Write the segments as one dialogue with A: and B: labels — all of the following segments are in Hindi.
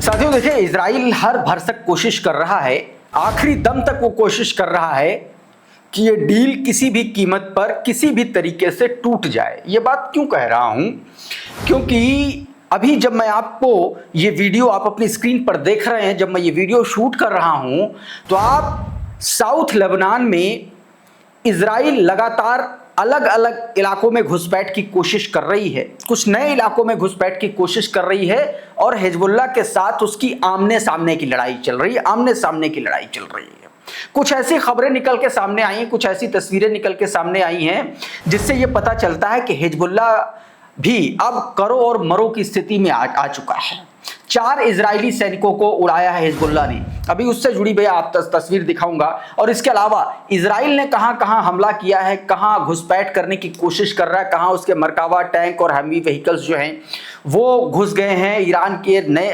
A: साथियों देखिए, इजराइल हर भरसक कोशिश कर रहा है, आखिरी दम तक वो कोशिश कर रहा है कि ये डील किसी भी कीमत पर किसी भी तरीके से टूट जाए। ये बात क्यों कह रहा हूं? क्योंकि अभी जब मैं आपको ये वीडियो आप अपनी स्क्रीन पर देख रहे हैं, जब मैं ये वीडियो शूट कर रहा हूं, तो आप साउथ लेबनान में इजराइल लगातार अलग अलग इलाकों में घुसपैठ की कोशिश कर रही है, कुछ नए इलाकों में घुसपैठ की कोशिश कर रही है और हिजबुल्लाह के साथ उसकी आमने सामने की लड़ाई चल रही है, आमने सामने की लड़ाई चल रही है। कुछ ऐसी खबरें निकल के सामने आई हैं, कुछ ऐसी तस्वीरें निकल के सामने आई हैं जिससे यह पता चलता है कि हिजबुल्लाह भी अब करो और मरो की स्थिति में आ चुका है। 4 इजरायली सैनिकों को उड़ाया है हिजबुल्लाह ने। अभी उससे जुड़ी भैया आप तस्वीर दिखाऊंगा। और इसके अलावा इजराइल ने कहां कहां हमला किया है, कहां घुसपैठ करने की कोशिश कर रहा है, कहां उसके मरकावा टैंक और हमवी व्हीकल्स जो हैं वो घुस गए हैं ईरान के नए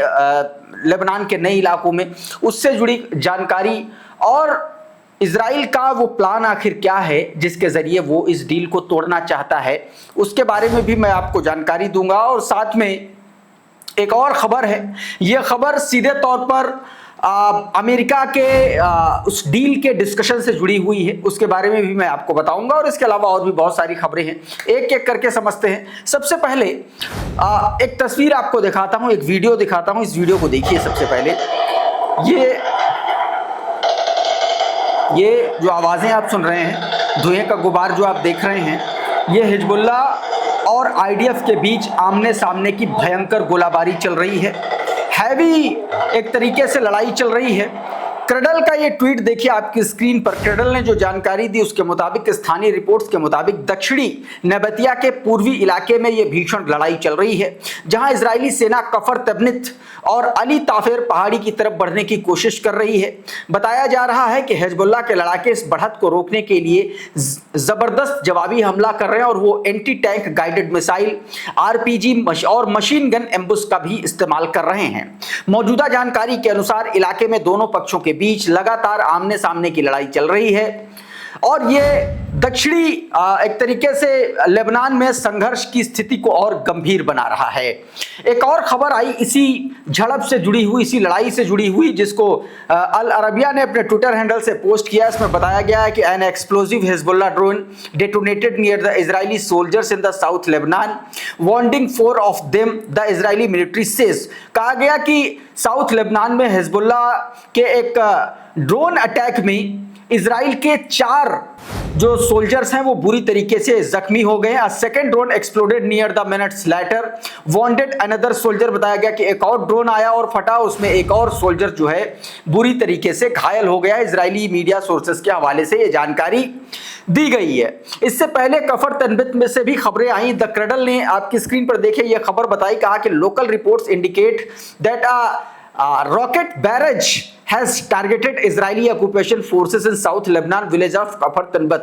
A: लेबनान के नए इलाकों में, उससे जुड़ी जानकारी और इजराइल का वो प्लान आखिर क्या है जिसके जरिए वो इस डील को तोड़ना चाहता है, उसके बारे में भी मैं आपको जानकारी दूंगा। और साथ में एक और खबर है, यह खबर सीधे तौर पर अमेरिका के उस डील के डिस्कशन से जुड़ी हुई है, उसके बारे में भी मैं आपको बताऊंगा। और इसके अलावा और भी बहुत सारी खबरें हैं, एक एक करके समझते हैं। सबसे पहले एक तस्वीर आपको दिखाता हूं, एक वीडियो दिखाता हूं, इस वीडियो को देखिए। सबसे पहले ये जो आवाजें आप सुन रहे हैं, धुएं का गुबार जो आप देख रहे हैं, ये हिजबुल्लाह और आईडीएफ के बीच आमने सामने की भयंकर गोलाबारी चल रही है। हैवी एक तरीके से लड़ाई चल रही है। क्रडल का ये ट्वीट देखिए आपकी स्क्रीन पर। क्रडल ने जो जानकारी दी उसके मुताबिक, स्थानीय रिपोर्ट्स के मुताबिक, दक्षिणी नबतिया के पूर्वी इलाके में ये भीषण लड़ाई चल रही है, जहां इजरायली सेना कफर तबनित और अली ताफेर पहाड़ी की तरफ बढ़ने की कोशिश कर रही है। बताया जा रहा है कि हिजबुल्लाह के लड़ाके इस बढ़त को रोकने के लिए जबरदस्त जवाबी हमला कर रहे हैं और वो anti tank guided missile, RPG और मशीन गन एम्बुस का भी इस्तेमाल कर रहे हैं। मौजूदा जानकारी के अनुसार इलाके में दोनों पक्षों के बीच लगातार आमने सामने की लड़ाई चल रही है और ये दक्षिणी एक तरीके से लेबनान में संघर्ष की स्थिति को और गंभीर बना रहा है। एक और खबर आई इसी झड़प से जुड़ी हुई, इसी लड़ाई से जुड़ी हुई, जिसको अल अरबिया ने अपने ट्विटर हैंडल से पोस्ट किया। इसमें बताया गया है कि an explosive Hezbollah drone detonated near the Israeli soldiers in the south Lebanon, warning 4 of them the Israeli military says. कहा गया कि साउथ लेबनान में हिजबुल्लाह के एक ड्रोन अटैक में इजराइल के 4 जो सोल्जर्स हैं वो बुरी तरीके से जख्मी हो गए। A second drone exploded near the minutes later, wanted another soldier. बताया गया कि एक और ड्रोन आया और फटा, उसमें एक और सोल्जर जो है बुरी तरीके से घायल हो गया। इजरायली मीडिया सोर्सेस के हवाले से ये जानकारी दी गई है। इससे पहले कफर तनबित में से भी खबरें आई। द क्रडल ने आपकी स्क्रीन पर देखे ये खबर बताई, कहा कि local reports indicate that rocket barrage has targeted Israeli occupation forces in South Lebanon village of Kafar Tanbat।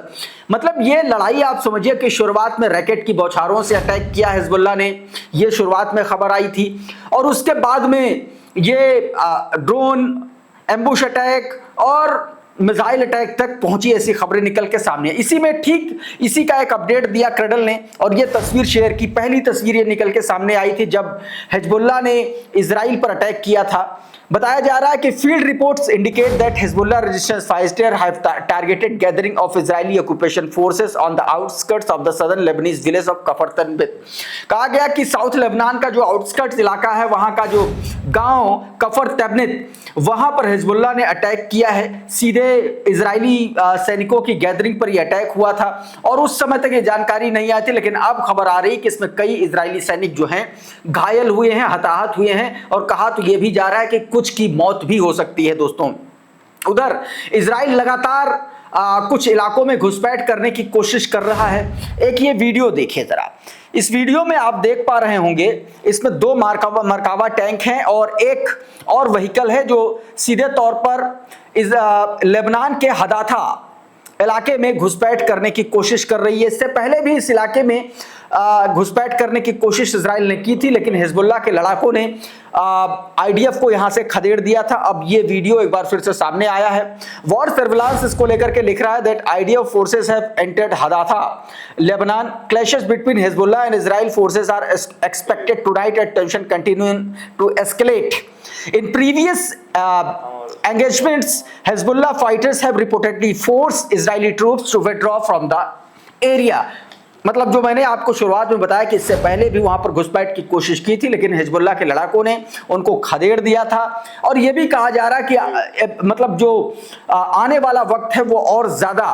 A: मतलब ये लड़ाई आप समझिए कि शुरुआत में रैकेट की बौछारों से अटैक किया हिजबुल्लाह ने, ये शुरुआत में खबर आई थी और उसके बाद में ये ड्रोन एम्बुश अटैक और मिसाइल अटैक तक पहुंची, ऐसी खबरें निकल के सामने। इसी में ठीक इसी का एक अपडेट दिया क्रडल ने और ये तस्वीर शेयर की। पहली तस्वीर ये निकल के सामने आई थी जब हिजबुल्लाह ने इजराइल पर अटैक किया था। बताया जा रहा है कि field reports indicate that Hezbollah resistance fighter have targeted gathering of Israeli occupation forces on the outskirts of the southern Lebanese village of Kfar Tebnit. कहा गया कि साउथ लेबनान का जो आउटस्कर्ट्स इलाका है, वहां का जो गांव कफर तबनित, वहां पर हिजबुल्लाह ने अटैक किया है। सीधे इजरायली सैनिकों की गैदरिंग पर यह अटैक हुआ था और उस समय तक ये जानकारी नहीं आई थी, लेकिन अब खबर आ रही है कि इसमें कई इजरायली सैनिक जो हैं घायल हुए हैं, हताहत हुए हैं और कहा तो यह भी जा रहा है कि कुछ की मौत भी हो सकती है। दोस्तों, उधर इजराइल लगातार कुछ इलाकों में घुसपैठ करने की कोशिश कर रहा है। एक ये वीडियो देखिए जरा। इस वीडियो में आप देख पा रहे होंगे, इसमें 2 मरकावा टैंक हैं और एक और व्हीकल है जो सीधे तौर पर लेबनान के हदाथा इलाके में घुसपैठ करने की कोशिश कर रही है। इससे पहले भी इस इलाके में घुसपैठ करने की कोशिश इजराइल ने की थी, लेकिन हिजबुल्लाह के लड़ाकों ने आईडीएफ को यहां से खदेड़ दिया था। अब ये वीडियो एक बार फिर से सामने आया है। वॉर सर्विलांस इसको लेकर के लिख रहा है that IDF forces have entered Hadatha Lebanon, clashes between Hezbollah and Israel forces are expected tonight at tension continuing to escalate. In previous engagements, Hezbollah fighters have reportedly forced Israeli troops to withdraw from the area. मतलब जो मैंने आपको शुरुआत में बताया कि इससे पहले भी वहां पर घुसपैठ की कोशिश की थी, लेकिन हिजबुल्लाह के लड़ाकों ने उनको खदेड़ दिया था। और यह भी कहा जा रहा है कि मतलब जो आने वाला वक्त है वो और ज्यादा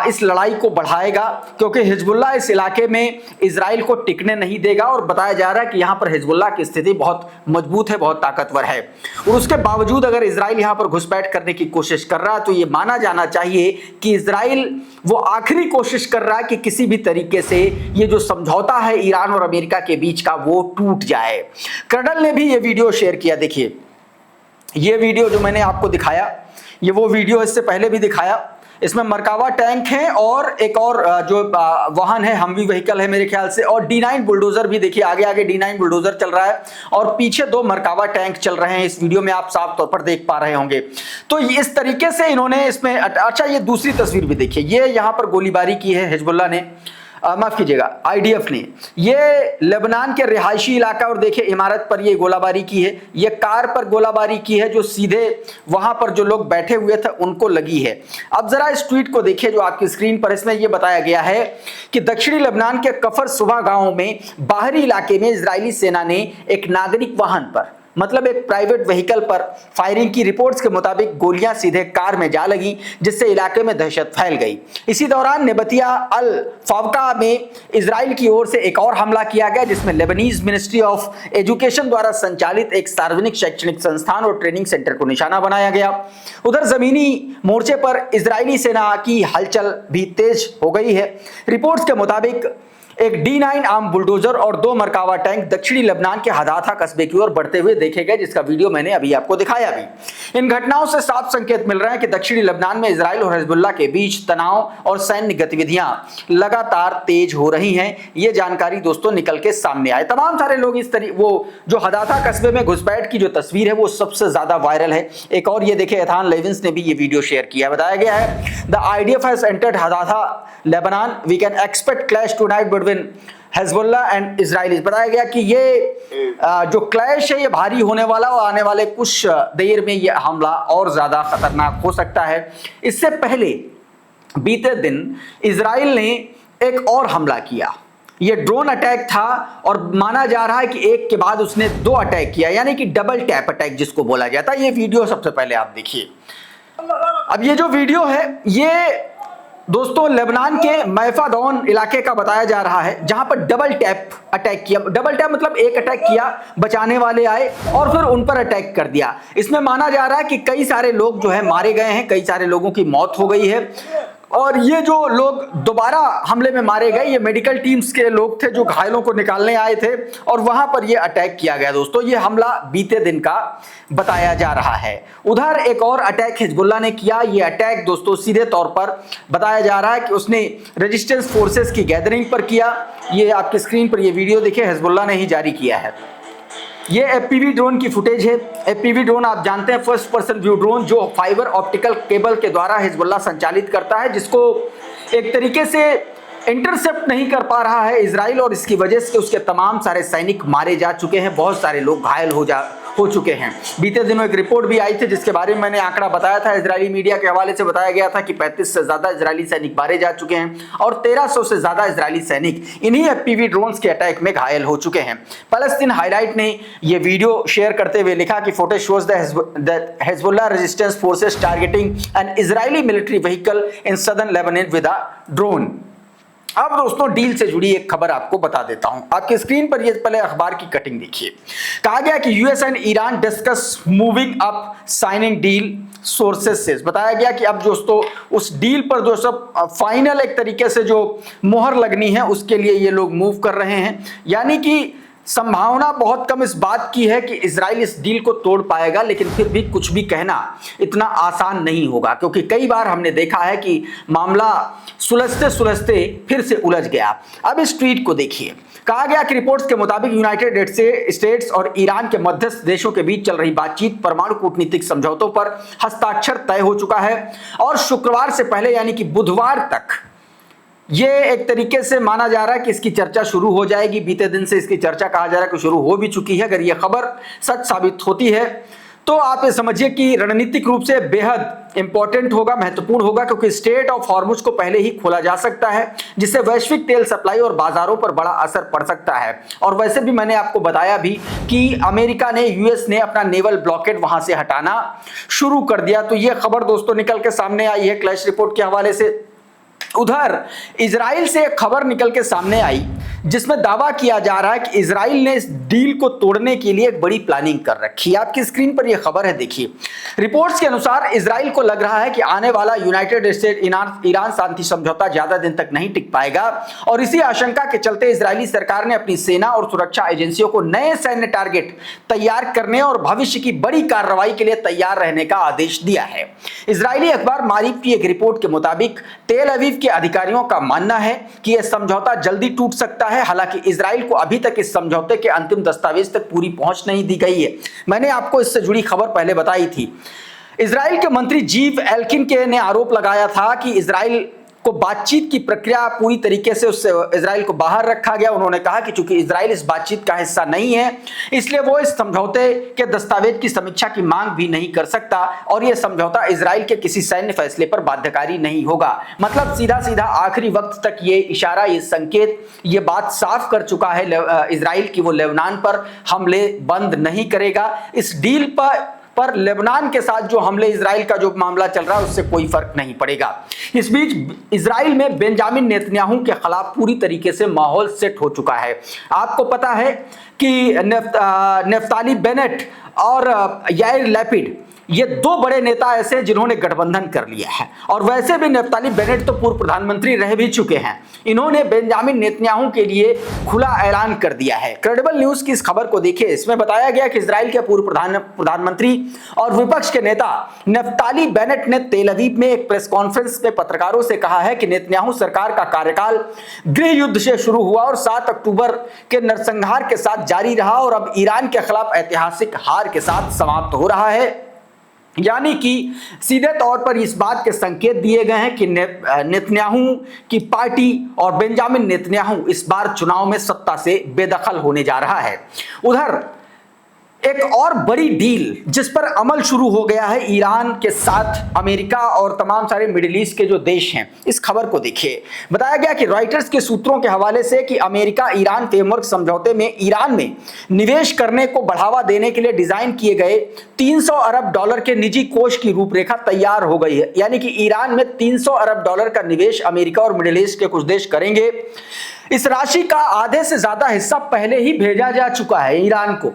A: इस लड़ाई को बढ़ाएगा, क्योंकि हिजबुल्लाह इस इलाके में इजराइल को टिकने नहीं देगा। और बताया जा रहा है कि यहाँ पर हिजबुल्लाह की स्थिति बहुत मजबूत है, बहुत ताकतवर है। और उसके बावजूद अगर इजराइल यहाँ पर घुसपैठ करने की कोशिश कर रहा है तो ये माना जाना चाहिए कि इजराइल वो आखिरी कोशिश कर रहा है कि किसी भी तरीके से ये जो समझौता है ईरान और अमेरिका के बीच का वो टूट जाए। कर्नल ने भी ये वीडियो शेयर किया। देखिए ये वीडियो जो मैंने आपको दिखाया, ये वो वीडियो इससे पहले भी दिखाया। इसमें मरकावा टैंक है और एक और जो वाहन है, हमवी व्हीकल है मेरे ख्याल से, और D9 बुलडोजर भी देखिए, आगे आगे D9 बुलडोजर चल रहा है और पीछे 2 मरकावा टैंक चल रहे हैं। इस वीडियो में आप साफ तौर पर देख पा रहे होंगे। तो इस तरीके से इन्होंने इसमें, अच्छा ये दूसरी तस्वीर भी देखिए, ये यहाँ पर गोलीबारी की है हिजबुल्लाह ने, माफ कीजिएगा आईडीएफ ने। ये लेबनान के रिहायशी इलाका और देखिए इमारत पर ये गोलाबारी की है, ये कार पर गोलाबारी की है जो सीधे वहां पर जो लोग बैठे हुए थे उनको लगी है। अब जरा इस ट्वीट को देखिए जो आपकी स्क्रीन पर, इसमें यह बताया गया है कि दक्षिणी लेबनान के कफर सुबह गांव में बाहरी इलाके में इजरायली सेना ने एक नागरिक वाहन पर, मतलब एक प्राइवेट व्हीकल पर फायरिंग की। रिपोर्ट्स के मुताबिक गोलियां सीधे कार में जा लगी, जिससे इलाके में दहशत फैल गई। इसी दौरान नेबतिया अल फावका में इजराइल की ओर से एक और हमला किया गया, जिसमें लेबनीज मिनिस्ट्री ऑफ एजुकेशन द्वारा संचालित एक सार्वजनिक शैक्षणिक संस्थान और ट्रेनिंग सेंटर को निशाना बनाया गया। उधर जमीनी मोर्चे पर इजरायली सेना की हलचल भी तेज हो गई है। रिपोर्ट्स के मुताबिक एक D9 आर्म बुलडोजर और 2 मरकावा टैंक दक्षिणी लेबनान के हदाथा कस्बे की ओर बढ़ते हुए देखे गए, जिसका वीडियो मैंने अभी आपको दिखाया भी। इन घटनाओं से साफ संकेत मिल रहे हैं कि दक्षिणी लेबनान में इजराइल और हिजबुल्लाह के बीच तनाव और सैन्य गतिविधियां लगातार तेज हो रही हैं। ये जानकारी दोस्तों निकल के सामने आए। तमाम सारे लोग इस तरीके, वो जो हदाथा कस्बे में घुसपैठ की जो तस्वीर है वो सबसे ज्यादा वायरल है। एक और ये देखिए, एथान लेविंस ने भी ये वीडियो शेयर किया। बताया गया है the IDF has entered Hadatha Lebanon, we can expect clash tonight between Hezbollah and Israel. बताया गया कि ये जो क्लैश है ये भारी होने वाला और आने वाले कुछ देर में ये हमला और ज्यादा खतरनाक हो सकता है। इससे पहले बीते दिन इजराइल ने एक और हमला किया। ये ड्रोन अटैक था और माना जा रहा है कि एक के बाद उसने 2 अटैक किया, यानी कि डबल टैप अटैक जिसको बोला जाता है। ये वीडियो सबसे पहले आप देखिए। अब ये जो वीडियो है ये दोस्तों लेबनान के मैफादौन इलाके का बताया जा रहा है, जहां पर डबल टैप अटैक किया। डबल टैप मतलब एक अटैक किया, बचाने वाले आए और फिर उन पर अटैक कर दिया। इसमें माना जा रहा है कि कई सारे लोग जो है मारे गए हैं, कई सारे लोगों की मौत हो गई है। और ये जो लोग दोबारा हमले में मारे गए, ये मेडिकल टीम्स के लोग थे जो घायलों को निकालने आए थे और वहां पर ये अटैक किया गया। दोस्तों ये हमला बीते दिन का बताया जा रहा है। उधर एक और अटैक हिजबुल्लाह ने किया। ये अटैक दोस्तों सीधे तौर पर बताया जा रहा है कि उसने रेजिस्टेंस फोर्सेस की गैदरिंग पर किया। ये आपकी स्क्रीन पर ये वीडियो देखिए, हिजबुल्लाह ने ही जारी किया है। ये FPV ड्रोन की फुटेज है। FPV ड्रोन आप जानते हैं फर्स्ट पर्सन व्यू ड्रोन, जो फाइबर ऑप्टिकल केबल के द्वारा हिजबुल्लाह संचालित करता है, जिसको एक तरीके से इंटरसेप्ट नहीं कर पा रहा है इजराइल, और इसकी वजह से उसके तमाम सारे सैनिक मारे जा चुके हैं, बहुत सारे लोग घायल हो चुके हैं। बीते दिनों एक रिपोर्ट भी आई थी जिसके बारे में मैंने आंकड़ा बताया था। इजरायली मीडिया के हवाले से बताया गया था कि 35 से ज्यादा इजरायली सैनिक मारे जा चुके हैं और 1300 से ज्यादा इजरायली सैनिक इन्हीं FPV ड्रोन्स के अटैक में घायल हो चुके हैं। पैलेस्टीन हाईलाइट ने यह वीडियो शेयर करते हुए लिखा कि footage shows the Hezbollah resistance forces targeting N Israeli military vehicle in southern Lebanon with a drone. अब दोस्तों डील से जुड़ी एक खबर आपको बता देता हूं। आपके स्क्रीन पर ये पहले अखबार की कटिंग देखिए। कहा गया कि US and Iran discuss moving up signing deal, sources से बताया गया कि अब दोस्तों उस डील पर जो सब फाइनल एक तरीके से जो मोहर लगनी है उसके लिए ये लोग मूव कर रहे हैं। यानी कि संभावना बहुत कम इस बात की है कि इजराइल इस डील को तोड़ पाएगा, लेकिन फिर भी कुछ भी कहना इतना आसान नहीं होगा, क्योंकि कई बार हमने देखा है कि मामला सुलझते सुलझते फिर से उलझ गया। अब इस ट्वीट को देखिए। कहा गया कि रिपोर्ट्स के मुताबिक यूनाइटेड स्टेट्स और ईरान के मध्यस्थ देशों के बीच चल रही बातचीत परमाणु कूटनीतिक समझौतों पर हस्ताक्षर तय हो चुका है और शुक्रवार से पहले यानी कि बुधवार तक ये एक तरीके से माना जा रहा है कि इसकी चर्चा शुरू हो जाएगी। बीते दिन से इसकी चर्चा कहा जा रहा है कि शुरू हो भी चुकी है। अगर ये खबर सच साबित होती है तो आप ये समझिए कि रणनीतिक रूप से बेहद इंपॉर्टेंट होगा, महत्वपूर्ण होगा, क्योंकि स्ट्रेट ऑफ हॉर्मुज को पहले ही खोला जा सकता है, जिससे वैश्विक तेल सप्लाई और बाजारों पर बड़ा असर पड़ सकता है। और वैसे भी मैंने आपको बताया भी कि अमेरिका ने, यूएस ने अपना नेवल ब्लॉकेड वहां से हटाना शुरू कर दिया। तो ये खबर दोस्तों निकल के सामने आई है क्लैश रिपोर्ट के हवाले से। उधर इजराइल से एक खबर निकल के सामने आई जिसमें दावा किया जा रहा है कि इजराइल ने इस डील को तोड़ने के लिए एक बड़ी प्लानिंग कर रखी है। आपकी स्क्रीन पर यह खबर है, देखिए। रिपोर्ट्स के अनुसार इजराइल को लग रहा है कि आने वाला यूनाइटेड स्टेट ईरान शांति समझौता ज्यादा दिन तक नहीं टिक पाएगा और इसी आशंका के चलते इजरायली सरकार ने अपनी सेना और सुरक्षा एजेंसियों को नए सैन्य टारगेट तैयार करने और भविष्य की बड़ी कार्रवाई के लिए तैयार रहने का आदेश दिया है। इजरायली अखबार मारीफ की एक रिपोर्ट के मुताबिक तेल अवीव के अधिकारियों का मानना है कि यह समझौता जल्दी टूट सकता है। हालांकि इजराइल को अभी तक इस समझौते के अंतिम दस्तावेज तक पूरी पहुंच नहीं दी गई है। मैंने आपको इससे जुड़ी खबर पहले बताई थी। इजराइल के मंत्री जीव एल्किन के ने आरोप लगाया था कि इजराइल को बातचीत की प्रक्रिया पूरी तरीके से उससे इजराइल को बाहर रखा गया। उन्होंने कहा कि चूंकि इजराइल इस बातचीत का हिस्सा नहीं है, इसलिए वो इस समझौते के दस्तावेज की समीक्षा की मांग भी नहीं कर सकता और यह समझौता इजराइल के किसी सैन्य फैसले पर बाध्यकारी नहीं होगा। मतलब सीधा सीधा आखिरी वक्त तक ये इशारा, ये संकेत, ये बात साफ कर चुका है इजराइल की वो लेबनान पर हमले बंद नहीं करेगा। इस डील पर लेबनान के साथ जो हमले इजराइल का जो मामला चल रहा है उससे कोई फर्क नहीं पड़ेगा। इस बीच इजराइल में बेंजामिन नेतन्याहू के खिलाफ पूरी तरीके से माहौल सेट हो चुका है। आपको पता है कि नफ्ताली बेनेट और याइर लैपिड, ये दो बड़े नेता ऐसे जिन्होंने गठबंधन कर लिया है और वैसे भी नफ्ताली बेनेट तो पूर्व प्रधानमंत्री रह भी चुके हैं। इन्होंने बेंजामिन नेतन्याहू के लिए खुला ऐलान कर दिया है। क्रेडिबल न्यूज की इस खबर को देखिए। इसमें बताया गया कि इजराइल के पूर्व प्रधानमंत्री और विपक्ष के नेता नफ्ताली बेनेट ने तेल अवीव में एक प्रेस कॉन्फ्रेंस में पत्रकारों से कहा है कि नेतन्याहू सरकार का कार्यकाल गृह युद्ध से शुरू हुआ और 7 अक्टूबर के नरसंहार के साथ जारी रहा और अब ईरान के खिलाफ ऐतिहासिक हार के साथ समाप्त हो रहा है। यानी कि सीधे तौर पर इस बात के संकेत दिए गए हैं कि नेतन्याहू की पार्टी और बेंजामिन नेतन्याहू इस बार चुनाव में सत्ता से बेदखल होने जा रहा है। उधर एक और बड़ी डील जिस पर अमल शुरू हो गया है ईरान के साथ अमेरिका और तमाम सारे मिडिल ईस्ट के जो देश हैं। इस खबर को देखिए। बताया गया कि रॉयटर्स के सूत्रों के हवाले से कि अमेरिका ईरान फ्रेमवर्क समझौते में ईरान में निवेश करने को बढ़ावा देने के लिए डिजाइन किए गए 300 अरब डॉलर के निजी कोष की रूपरेखा तैयार हो गई है। यानी कि ईरान में 300 अरब डॉलर का निवेश अमेरिका और मिडिल ईस्ट के कुछ देश करेंगे। इस राशि का आधे से ज्यादा हिस्सा पहले ही भेजा जा चुका है ईरान को।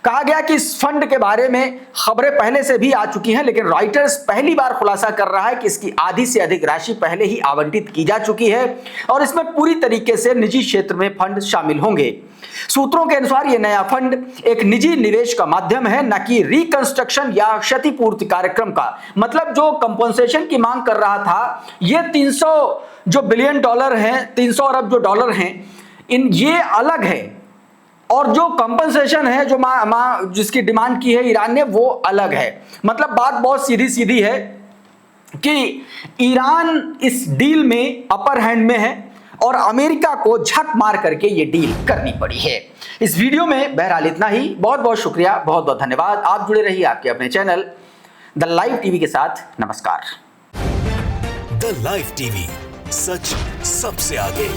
A: कहा गया कि इस फंड के बारे में खबरें पहले से भी आ चुकी हैं, लेकिन रॉयटर्स पहली बार खुलासा कर रहा है कि इसकी आधी से अधिक राशि पहले ही आवंटित की जा चुकी है और इसमें पूरी तरीके से निजी क्षेत्र में फंड शामिल होंगे। सूत्रों के अनुसार यह नया फंड एक निजी निवेश का माध्यम है, न कि रिकंस्ट्रक्शन या क्षतिपूर्ति कार्यक्रम का। मतलब जो कंपनसेशन की मांग कर रहा था, ये 300 जो बिलियन डॉलर हैं, 300 अरब जो डॉलर हैं, ये अलग है और जो कंपनसेशन है जो जिसकी डिमांड की है ईरान ने, वो अलग है। मतलब बात बहुत सीधी सीधी है कि ईरान इस डील में अपर हैंड में है और अमेरिका को झक मार करके ये डील करनी पड़ी है। इस वीडियो में बहरहाल इतना ही। बहुत बहुत शुक्रिया, बहुत बहुत धन्यवाद। आप जुड़े रहिए आपके अपने चैनल द लाइव टीवी के साथ। नमस्कार।
B: द लाइव टीवी, सच सबसे आगे।